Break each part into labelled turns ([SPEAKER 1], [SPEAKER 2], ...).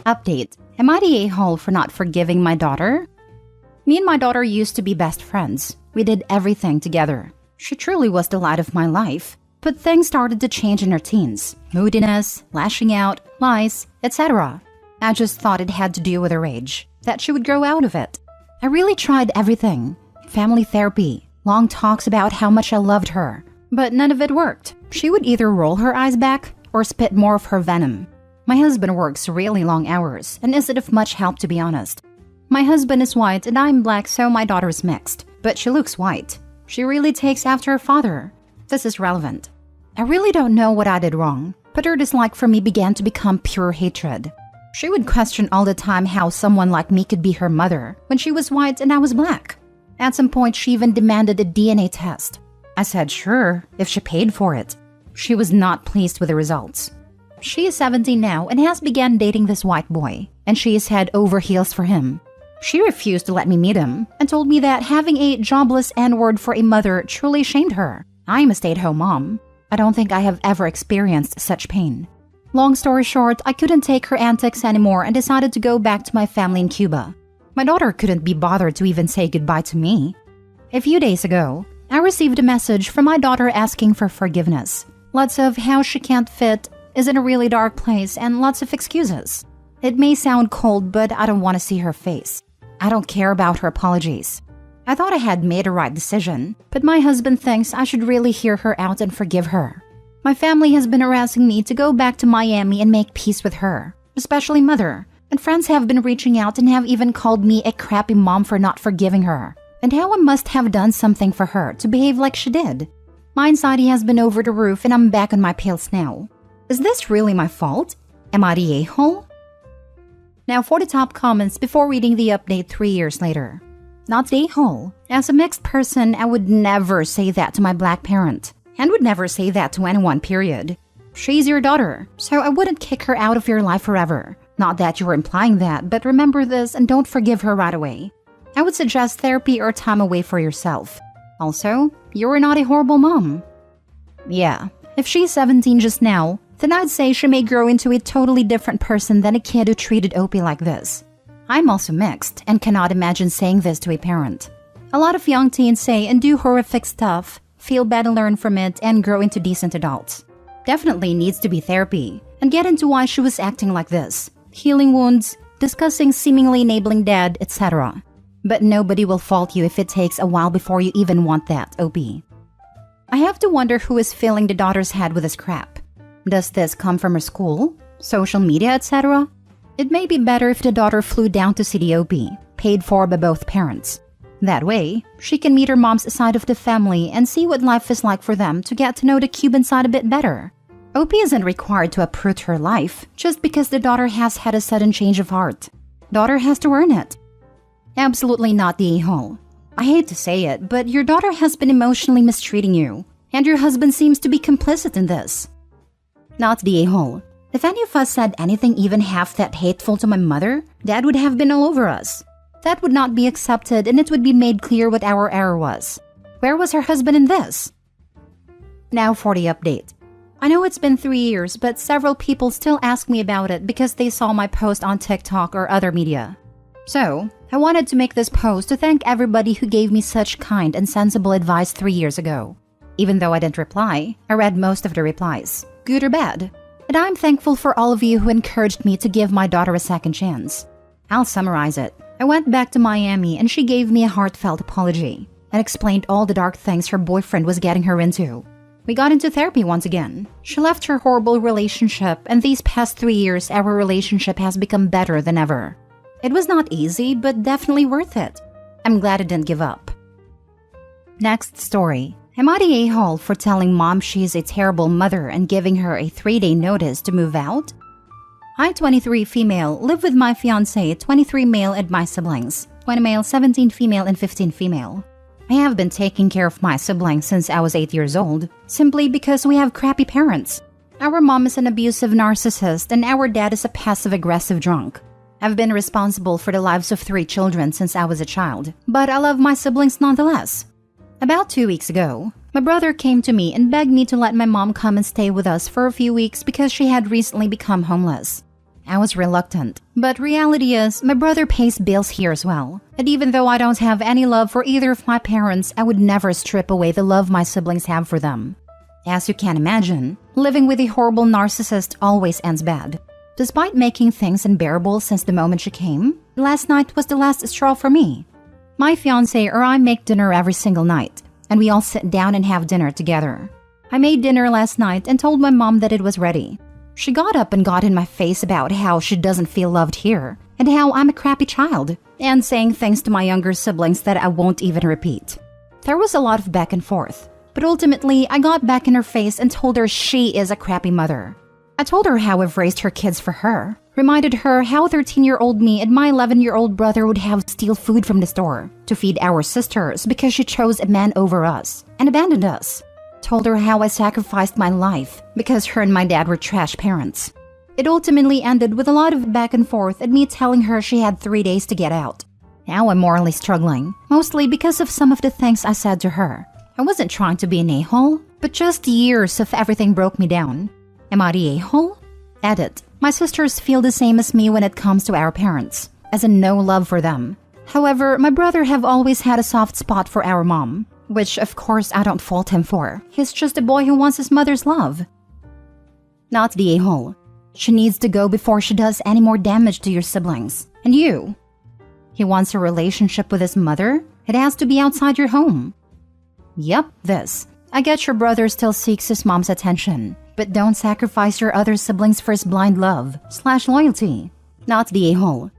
[SPEAKER 1] Update. Am I the a-hole for not forgiving my daughter? Me and my daughter used to be best friends. We did everything together. She truly was the light of my life. But things started to change in her teens. Moodiness, lashing out, lies, etc. I just thought it had to do with her age, that she would grow out of it. I really tried everything. Family therapy, long talks about how much I loved her. But none of it worked. She would either roll her eyes back or spit more of her venom. My husband works really long hours and isn't of much help, to be honest. My husband is white and I'm black, so my daughter is mixed. But she looks white. She really takes after her father. This is relevant. I really don't know what I did wrong, but her dislike for me began to become pure hatred. She would question all the time how someone like me could be her mother when she was white and I was black. At some point, she even demanded a DNA test. I said sure, if she paid for it. She was not pleased with the results. She is 17 now and has begun dating this white boy, and she is head over heels for him. She refused to let me meet him and told me that having a jobless N-word for a mother truly shamed her. I am a stay-at-home mom. I don't think I have ever experienced such pain. Long story short, I couldn't take her antics anymore and decided to go back to my family in Cuba. My daughter couldn't be bothered to even say goodbye to me. A few days ago, I received a message from my daughter asking for forgiveness. Lots of how she can't fit, is in a really dark place, and lots of excuses. It may sound cold, but I don't want to see her face. I don't care about her apologies. I thought I had made a right decision, but my husband thinks I should really hear her out and forgive her. My family has been harassing me to go back to Miami and make peace with her, especially mother, and friends have been reaching out and have even called me a crappy mom for not forgiving her, and how I must have done something for her to behave like she did. My anxiety has been over the roof and I'm back on my pills now. Is this really my fault? Am I the a-hole? Now for the top comments before reading the update 3 years later. Not the a-hole. As a mixed person, I would never say that to my black parent, and would never say that to anyone, period. She's your daughter, so I wouldn't kick her out of your life forever. Not that you're implying that, but remember this and don't forgive her right away. I would suggest therapy or time away for yourself. Also, you're not a horrible mom. Yeah, if she's 17 just now, then I'd say she may grow into a totally different person than a kid who treated Opie like this. I'm also mixed and cannot imagine saying this to a parent. A lot of young teens say and do horrific stuff, feel bad and learn from it, and grow into decent adults. Definitely needs to be therapy, and get into why she was acting like this, healing wounds, discussing seemingly enabling dad, etc. But nobody will fault you if it takes a while before you even want that, Opie. I have to wonder who is filling the daughter's head with this crap. Does this come from her school, social media, etc.? It may be better if the daughter flew down to see the Opie, paid for by both parents. That way, she can meet her mom's side of the family and see what life is like for them to get to know the Cuban side a bit better. Opie isn't required to uproot her life just because the daughter has had a sudden change of heart. Daughter has to earn it. Absolutely not the a-hole. I hate to say it, but your daughter has been emotionally mistreating you, and your husband seems to be complicit in this. Not the a-hole. If any of us said anything even half that hateful to my mother, Dad would have been all over us. That would not be accepted and it would be made clear what our error was. Where was her husband in this? Now for the update. I know it's been 3 years, but several people still ask me about it because they saw my post on TikTok or other media. So, I wanted to make this post to thank everybody who gave me such kind and sensible advice 3 years ago. Even though I didn't reply, I read most of the replies, good or bad. And I'm thankful for all of you who encouraged me to give my daughter a second chance. I'll summarize it. I went back to Miami and she gave me a heartfelt apology and explained all the dark things her boyfriend was getting her into. We got into therapy once again. She left her horrible relationship, and these past 3 years our relationship has become better than ever. It was not easy, but definitely worth it. I'm glad I didn't give up. Next story. Am I the a-hole for telling mom she's a terrible mother and giving her a 3-day notice to move out? I, 23 female, live with my fiancé, 23 male, and my siblings, 20 male, 17 female, and 15 female. I have been taking care of my siblings since I was 8 years old, simply because we have crappy parents. Our mom is an abusive narcissist and our dad is a passive-aggressive drunk. I've been responsible for the lives of 3 children since I was a child, but I love my siblings nonetheless. About 2 weeks ago, my brother came to me and begged me to let my mom come and stay with us for a few weeks because she had recently become homeless. I was reluctant, but reality is my brother pays bills here as well. And even though I don't have any love for either of my parents, I would never strip away the love my siblings have for them. As you can imagine, living with a horrible narcissist always ends bad. Despite making things unbearable since the moment she came, last night was the last straw for me. My fiancé or I make dinner every single night, and we all sit down and have dinner together. I made dinner last night and told my mom that it was ready. She got up and got in my face about how she doesn't feel loved here, and how I'm a crappy child, and saying things to my younger siblings that I won't even repeat. There was a lot of back and forth, but ultimately I got back in her face and told her she is a crappy mother. I told her how I've raised her kids for her, reminded her how 13-year-old me and my 11-year-old brother would have to steal food from the store to feed our sisters because she chose a man over us and abandoned us. Told her how I sacrificed my life because her and my dad were trash parents. It ultimately ended with a lot of back and forth and me telling her she had 3 days to get out. Now I'm morally struggling, mostly because of some of the things I said to her. I wasn't trying to be an a-hole, but just years of everything broke me down. Am I the a-hole? Edit. My sisters feel the same as me when it comes to our parents, as in no love for them. However, my brother have always had a soft spot for our mom, which of course I don't fault him for. He's just a boy who wants his mother's love. Not the a-hole. She needs to go before she does any more damage to your siblings. And you. He wants a relationship with his mother? It has to be outside your home. Yep, this. I get your brother still seeks his mom's attention, but don't sacrifice your other siblings for his blind love/loyalty. Not the a-hole.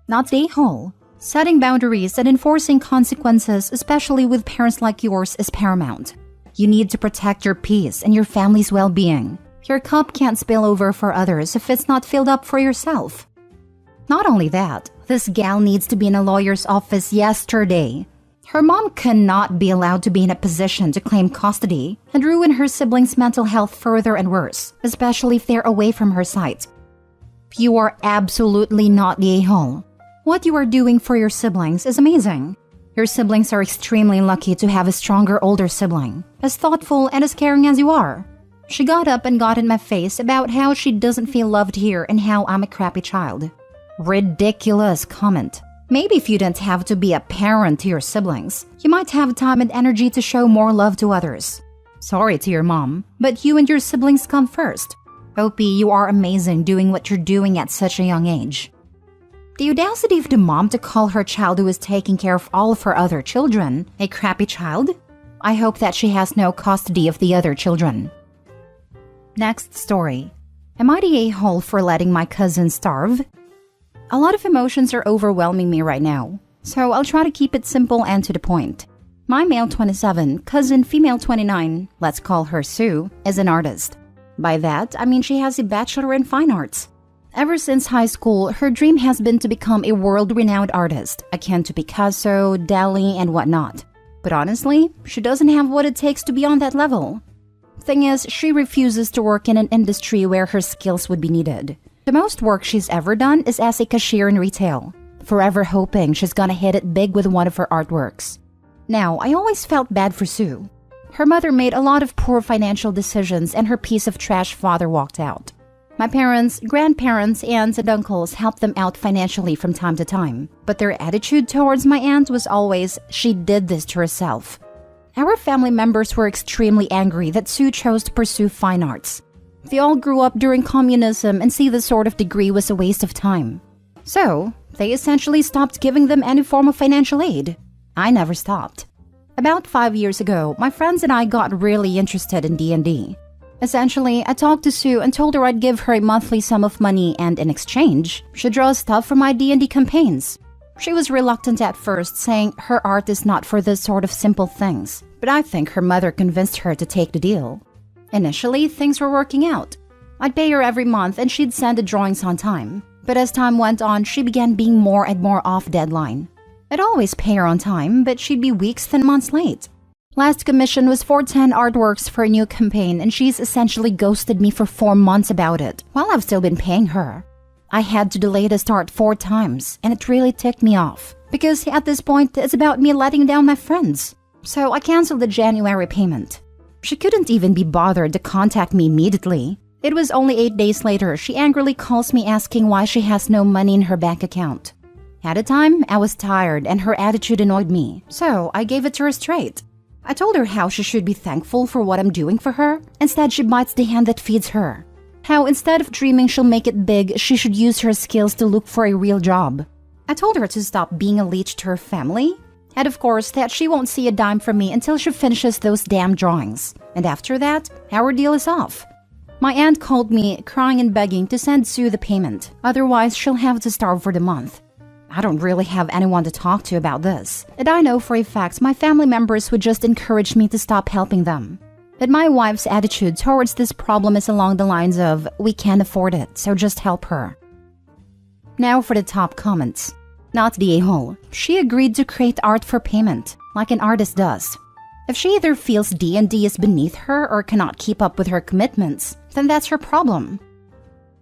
[SPEAKER 1] Not the a-hole. Setting boundaries and enforcing consequences, especially with parents like yours, is paramount. You need to protect your peace and your family's well-being. Your cup can't spill over for others if it's not filled up for yourself. Not only that, this gal needs to be in a lawyer's office yesterday. Her mom cannot be allowed to be in a position to claim custody and ruin her siblings' mental health further and worse, especially if they're away from her sight. You are absolutely not the a-hole. What you are doing for your siblings is amazing. Your siblings are extremely lucky to have a stronger older sibling, as thoughtful and as caring as you are. She got up and got in my face about how she doesn't feel loved here and how I'm a crappy child. Ridiculous comment. Maybe if you didn't have to be a parent to your siblings, you might have time and energy to show more love to others. Sorry to your mom, but you and your siblings come first. OP, you are amazing doing what you're doing at such a young age. The audacity of the mom to call her child who is taking care of all of her other children a crappy child? I hope that she has no custody of the other children. Next story. Am I the a-hole for letting my cousin starve? A lot of emotions are overwhelming me right now, so I'll try to keep it simple and to the point. My male 27, cousin female 29, let's call her Sue, is an artist. By that, I mean she has a bachelor in fine arts. Ever since high school, her dream has been to become a world-renowned artist, akin to Picasso, Dali, and whatnot. But honestly, she doesn't have what it takes to be on that level. Thing is, she refuses to work in an industry where her skills would be needed. The most work she's ever done is as a cashier in retail, forever hoping she's gonna hit it big with one of her artworks. Now, I always felt bad for Sue. Her mother made a lot of poor financial decisions and her piece of trash father walked out. My parents, grandparents, aunts, and uncles helped them out financially from time to time, but their attitude towards my aunt was always, she did this to herself. Our family members were extremely angry that Sue chose to pursue fine arts. They all grew up during communism and see this sort of degree was a waste of time. So, they essentially stopped giving them any form of financial aid. I never stopped. About 5 years ago, my friends and I got really interested in D&D. Essentially, I talked to Sue and told her I'd give her a monthly sum of money and, in exchange, she'd draw stuff for my D&D campaigns. She was reluctant at first, saying her art is not for this sort of simple things, but I think her mother convinced her to take the deal. Initially, things were working out. I'd pay her every month and she'd send the drawings on time, but as time went on, she began being more and more off deadline. I'd always pay her on time, but she'd be weeks then months late. Last commission was for 10 artworks for a new campaign and she's essentially ghosted me for 4 months about it, while I've still been paying her. I had to delay the start 4 times, and it really ticked me off, because at this point, it's about me letting down my friends. So I canceled the January payment. She couldn't even be bothered to contact me immediately. It was only 8 days later she angrily calls me asking why she has no money in her bank account. At the time, I was tired and her attitude annoyed me, so I gave it to her straight. I told her how she should be thankful for what I'm doing for her. Instead, she bites the hand that feeds her. How instead of dreaming she'll make it big, she should use her skills to look for a real job. I told her to stop being a leech to her family, and of course that she won't see a dime from me until she finishes those damn drawings. And after that, our deal is off. My aunt called me, crying and begging to send Sue the payment, otherwise she'll have to starve for the month. I don't really have anyone to talk to about this, and I know for a fact my family members would just encourage me to stop helping them. But my wife's attitude towards this problem is along the lines of, we can't afford it, so just help her. Now for the top comments. Not the a-hole. She agreed to create art for payment, like an artist does. If she either feels D&D is beneath her or cannot keep up with her commitments, then that's her problem.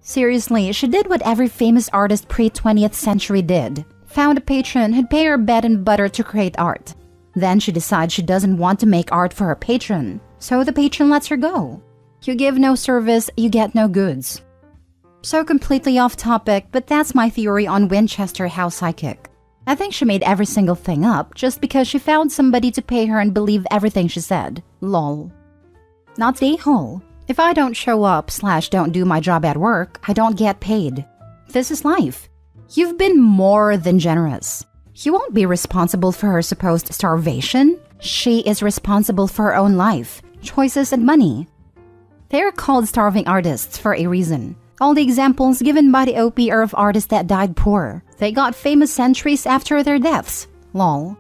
[SPEAKER 1] Seriously, she did what every famous artist pre-20th century did. Found a patron who'd pay her bread and butter to create art. Then she decides she doesn't want to make art for her patron, so the patron lets her go. You give no service, you get no goods. So completely off topic, but that's my theory on Winchester House Psychic. I think she made every single thing up just because she found somebody to pay her and believe everything she said. Lol. Not the a-hole. If I don't show up / don't do my job at work, I don't get paid. This is life. You've been more than generous. You won't be responsible for her supposed starvation. She is responsible for her own life, choices, and money. They are called starving artists for a reason. All the examples given by the OP are of artists that died poor. They got famous centuries after their deaths. Lol.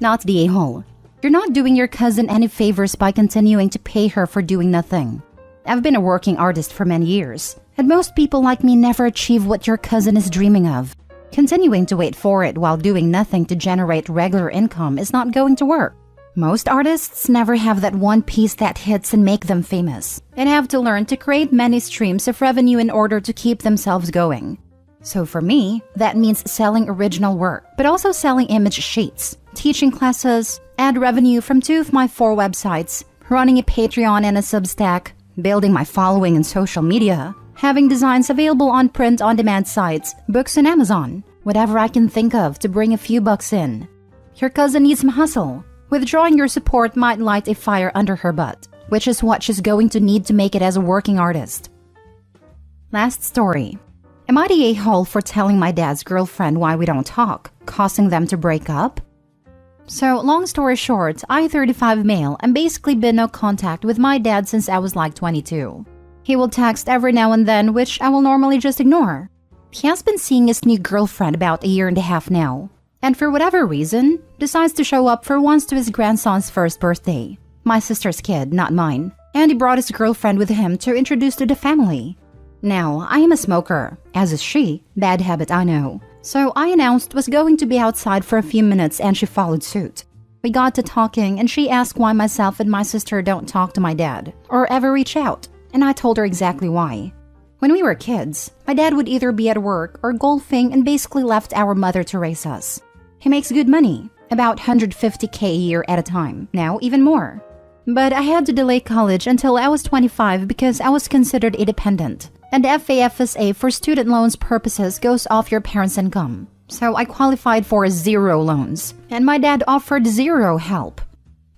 [SPEAKER 1] Not the a-hole. You're not doing your cousin any favors by continuing to pay her for doing nothing. I've been a working artist for many years, and most people like me never achieve what your cousin is dreaming of. Continuing to wait for it while doing nothing to generate regular income is not going to work. Most artists never have that one piece that hits and make them famous, and have to learn to create many streams of revenue in order to keep themselves going. So for me, that means selling original work, but also selling image sheets, teaching classes, ad revenue from 2 of my 4 websites, running a Patreon and a Substack, building my following on social media, having designs available on print-on-demand sites, books on Amazon, whatever I can think of to bring a few bucks in. Your cousin needs some hustle. Withdrawing your support might light a fire under her butt, which is what she's going to need to make it as a working artist. Last story. Am I the a-hole for telling my dad's girlfriend why we don't talk, causing them to break up? So, long story short, I, 35 male, am basically been no contact with my dad since I was like 22. He will text every now and then, which I will normally just ignore. He has been seeing his new girlfriend about a year and a half now, and for whatever reason, decides to show up for once to his grandson's first birthday. My sister's kid, not mine. And he brought his girlfriend with him to introduce to the family. Now, I am a smoker, as is she, bad habit I know. So I announced was going to be outside for a few minutes and she followed suit. We got to talking and she asked why myself and my sister don't talk to my dad, or ever reach out, and I told her exactly why. When we were kids, my dad would either be at work or golfing and basically left our mother to raise us. He makes good money, about $150K a year at a time, now even more. But I had to delay college until I was 25 because I was considered independent, and the FAFSA for student loans purposes goes off your parents' income. So I qualified for 0 loans, and my dad offered 0 help.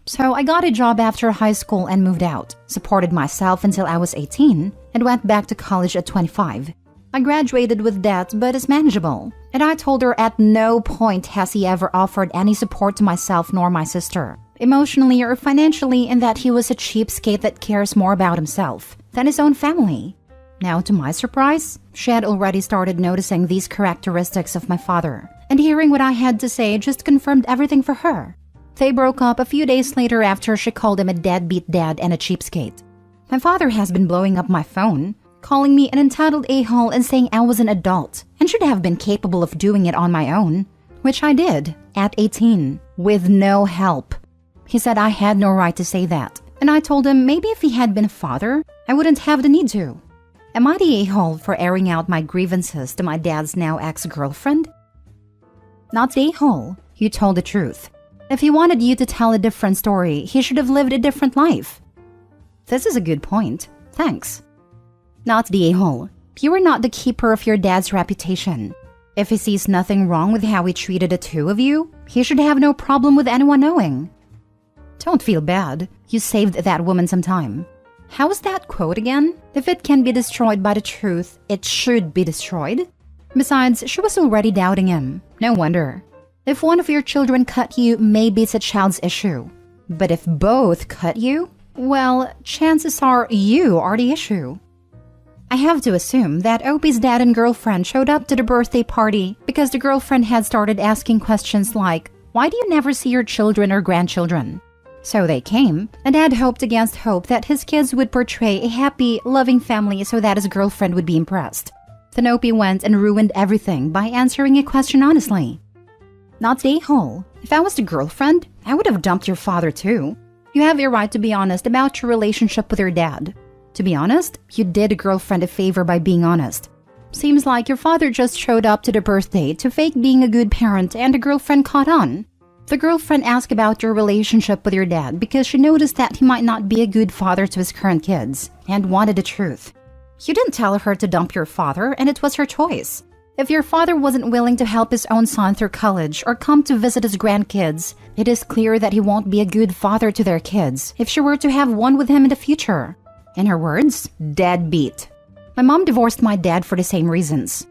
[SPEAKER 1] So I got a job after high school and moved out, supported myself until I was 18, and went back to college at 25. I graduated with debt, but it's manageable. And I told her at no point has he ever offered any support to myself nor my sister, emotionally or financially, in that he was a cheapskate that cares more about himself than his own family. Now, to my surprise, she had already started noticing these characteristics of my father, and hearing what I had to say just confirmed everything for her. They broke up a few days later after she called him a deadbeat dad and a cheapskate. My father has been blowing up my phone, calling me an entitled a-hole and saying I was an adult and should have been capable of doing it on my own, which I did at 18, with no help. He said I had no right to say that, and I told him maybe if he had been a father, I wouldn't have the need to. Am I the a-hole for airing out my grievances to my dad's now ex-girlfriend? Not the a-hole. You told the truth. If he wanted you to tell a different story, he should have lived a different life. This is a good point. Thanks. Not the a-hole. You are not the keeper of your dad's reputation. If he sees nothing wrong with how he treated the two of you, he should have no problem with anyone knowing. Don't feel bad. You saved that woman some time. How's that quote again? If it can be destroyed by the truth, it should be destroyed. Besides, she was already doubting him. No wonder. If one of your children cut you, maybe it's a child's issue. But if both cut you, well, chances are you are the issue. I have to assume that Opie's dad and girlfriend showed up to the birthday party because the girlfriend had started asking questions like, "Why do you never see your children or grandchildren?" So they came, and Dad hoped against hope that his kids would portray a happy, loving family so that his girlfriend would be impressed. Then Opie went and ruined everything by answering a question honestly. Not the a-hole. If I was the girlfriend, I would have dumped your father too. You have a right to be honest about your relationship with your dad. To be honest, you did a girlfriend a favor by being honest. Seems like your father just showed up to the birthday to fake being a good parent and the girlfriend caught on. The girlfriend asked about your relationship with your dad because she noticed that he might not be a good father to his current kids and wanted the truth. You didn't tell her to dump your father, and it was her choice. If your father wasn't willing to help his own son through college or come to visit his grandkids, it is clear that he won't be a good father to their kids if she were to have one with him in the future. In her words, deadbeat. My mom divorced my dad for the same reasons.